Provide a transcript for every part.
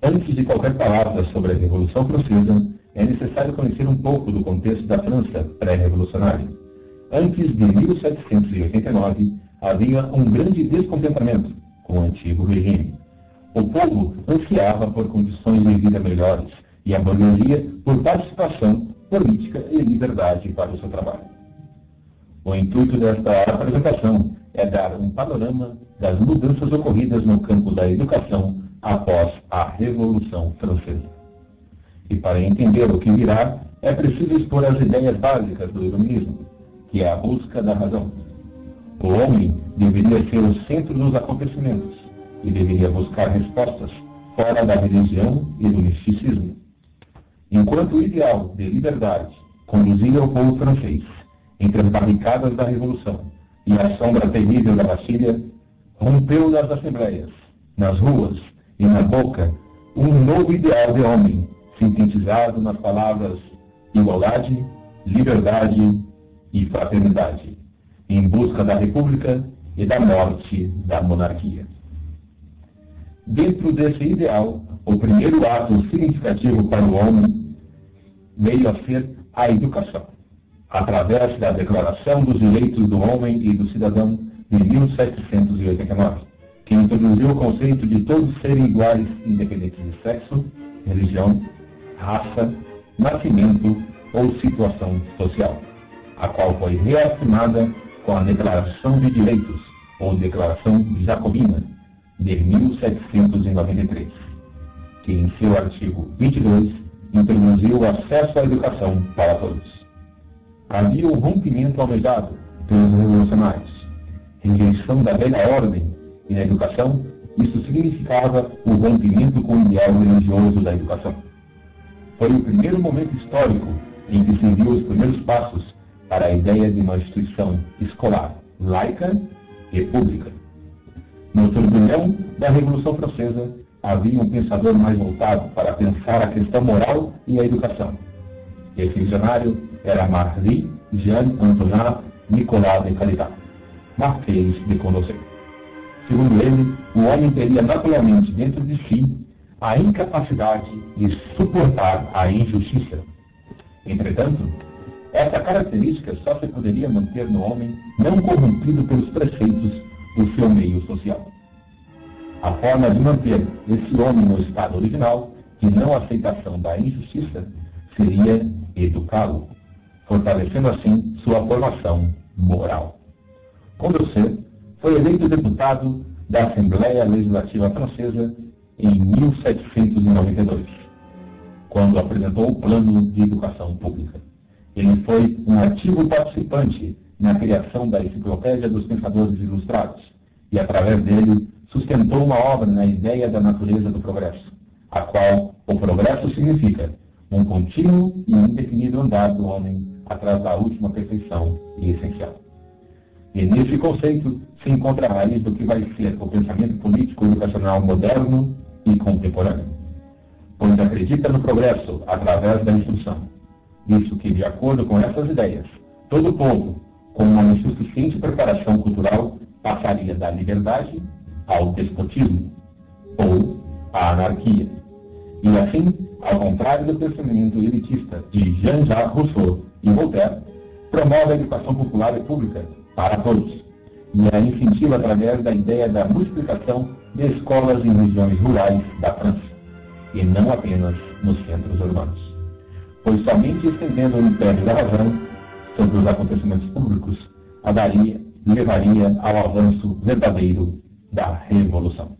Antes de qualquer palavra sobre a Revolução Francesa, é necessário conhecer um pouco do contexto da França pré-revolucionária. Antes de 1789, havia um grande descontentamento com o antigo regime. O povo ansiava por condições de vida melhores e a burguesia por participação política e liberdade para o seu trabalho. O intuito desta apresentação é dar um panorama das mudanças ocorridas no campo da educação após a Revolução Francesa. E para entender o que virá, é preciso expor as ideias básicas do iluminismo, que é a busca da razão. O homem deveria ser o centro dos acontecimentos e deveria buscar respostas fora da religião e do misticismo. Enquanto o ideal de liberdade conduzia o povo francês entre as barricadas da Revolução e a sombra terrível da Bastilha, rompeu nas assembleias, nas ruas e na boca um novo ideal de homem, sintetizado nas palavras igualdade, liberdade e fraternidade, em busca da república e da morte da monarquia. Dentro desse ideal, o primeiro ato significativo para o homem veio a ser a educação, através da Declaração dos Direitos do Homem e do Cidadão de 1789, que introduziu o conceito de todos serem iguais, independente de sexo, religião, raça, nascimento ou situação social, a qual foi reafirmada com a Declaração de Direitos, ou Declaração Jacobina, de 1793, que em seu artigo 22 introduziu o acesso à educação para todos. Havia um rompimento almejado pelos revolucionários, rejeição da velha ordem, e na educação, isso significava o rompimento com o ideal religioso da educação. Foi o primeiro momento histórico em que se viu os primeiros passos para a ideia de uma instituição escolar laica e pública. No turbilhão da Revolução Francesa, havia um pensador mais voltado para pensar a questão moral e a educação. Esse visionário era Marie-Jeanne Antonin Nicolas de Caridad, Marquês de Condorcet. Segundo ele, o homem teria naturalmente dentro de si a incapacidade de suportar a injustiça. Entretanto, essa característica só se poderia manter no homem não corrompido pelos preceitos do seu meio social. A forma de manter esse homem no estado original, de não aceitação da injustiça, seria educá-lo, fortalecendo assim sua formação moral. Condorcet foi eleito deputado da Assembleia Legislativa Francesa em 1792, quando apresentou o Plano de Educação Pública. Ele foi um ativo participante na criação da Enciclopédia dos Pensadores Ilustrados e, através dele, sustentou uma obra na ideia da natureza do progresso, a qual o progresso significa um contínuo e indefinido andar do homem atrás da última perfeição e essencial. E nesse conceito se encontra a raiz do que vai ser o pensamento político educacional moderno e contemporâneo, pois acredita no progresso através da instrução. Isso que, de acordo com essas ideias, todo povo, com uma insuficiente preparação cultural, passaria da liberdade ao despotismo, ou à anarquia. E assim, ao contrário do pensamento elitista de Jean-Jacques Rousseau e Voltaire, promove a educação popular e pública para todos, e a incentiva através da ideia da multiplicação de escolas em regiões rurais da França, e não apenas nos centros urbanos. Pois somente estendendo o império da razão sobre os acontecimentos públicos, levaria ao avanço verdadeiro da Revolução.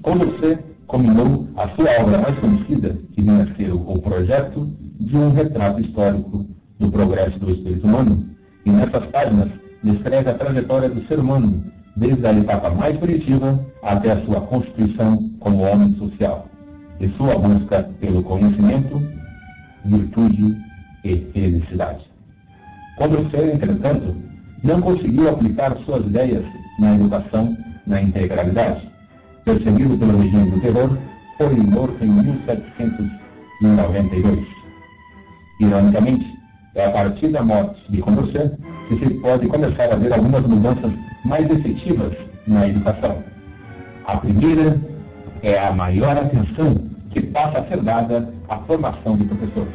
Condorcet combinou a sua obra mais conhecida, que vinha a ser o projeto de um retrato histórico do progresso do espírito humano, e nessas páginas descreve a trajetória do ser humano, desde a etapa mais primitiva até a sua constituição como homem social, e sua busca pelo conhecimento, virtude e felicidade. Condorcet, entretanto, não conseguiu aplicar suas ideias na educação na integralidade. Perseguido pelo regime do terror, foi morto em 1792. Ironicamente, é a partir da morte de Condorcet que se pode começar a ver algumas mudanças mais efetivas na educação. A primeira é a maior atenção que passa a ser dada à formação de professores.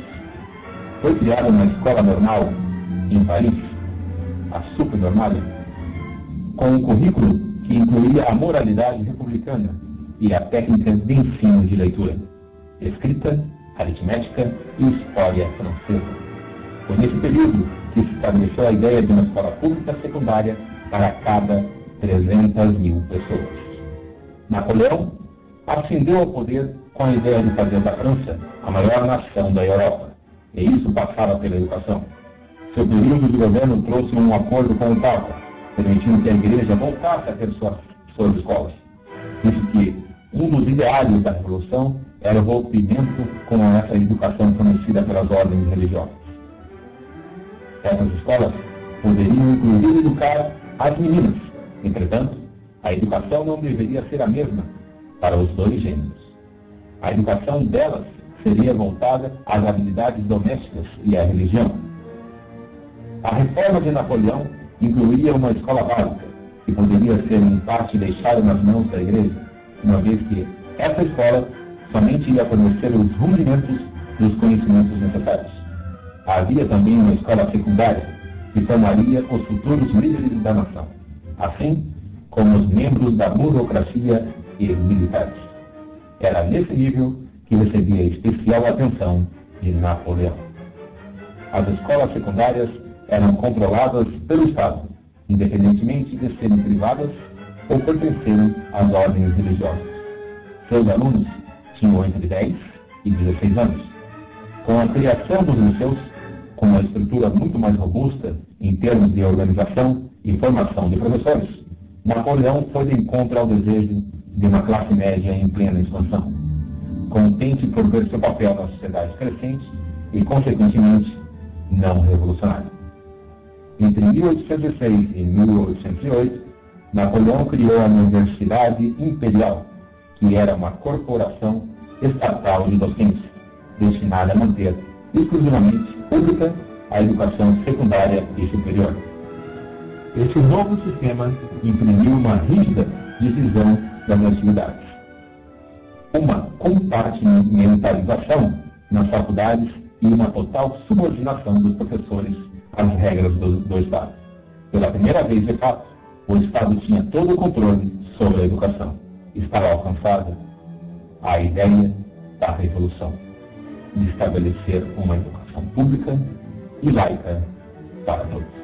Foi criada uma escola normal em Paris, a Supernormale, com um currículo que incluía a moralidade republicana e a técnica de ensino de leitura, escrita, aritmética e história francesa. Foi nesse período que se estabeleceu a ideia de uma escola pública secundária para cada 300.000 pessoas. Napoleão ascendeu ao poder com a ideia de fazer da França a maior nação da Europa, e isso passava pela educação. Seu período de governo trouxe um acordo com o Papa, permitindo que a Igreja voltasse a ter suas escolas. Disse que um dos ideários da Revolução era o rompimento com essa educação fornecida pelas ordens religiosas. Essas escolas poderiam inclusive educar as meninas. Entretanto, a educação não deveria ser a mesma para os dois gêneros. A educação delas seria voltada às habilidades domésticas e à religião. A reforma de Napoleão incluía uma escola básica, que poderia ser em parte deixada nas mãos da Igreja, uma vez que essa escola somente ia fornecer os rudimentos dos conhecimentos necessários. Havia também uma escola secundária, que formaria os futuros líderes da nação, assim como os membros da burocracia e os militares. Era nesse nível que recebia especial atenção de Napoleão. As escolas secundárias eram controladas pelo Estado, independentemente de serem privadas ou pertencerem às ordens religiosas. Seus alunos tinham entre 10 e 16 anos. Com a criação dos liceus, com uma estrutura muito mais robusta em termos de organização e formação de professores, Napoleão foi de encontro ao desejo de uma classe média em plena expansão, contente por ver seu papel na sociedade crescente e, consequentemente, não revolucionário. Entre 1806 e 1808, Napoleão criou a Universidade Imperial, que era uma corporação estatal de docência, destinada a manter exclusivamente pública a educação secundária e superior. Este novo sistema imprimiu uma rígida divisão das atividades, uma compartimentalização nas faculdades e uma total subordinação dos professores às regras do Estado. Pela primeira vez, de fato, o Estado tinha todo o controle sobre a educação. Estava alcançada a ideia da Revolução, de estabelecer uma educação pública e laica para todos.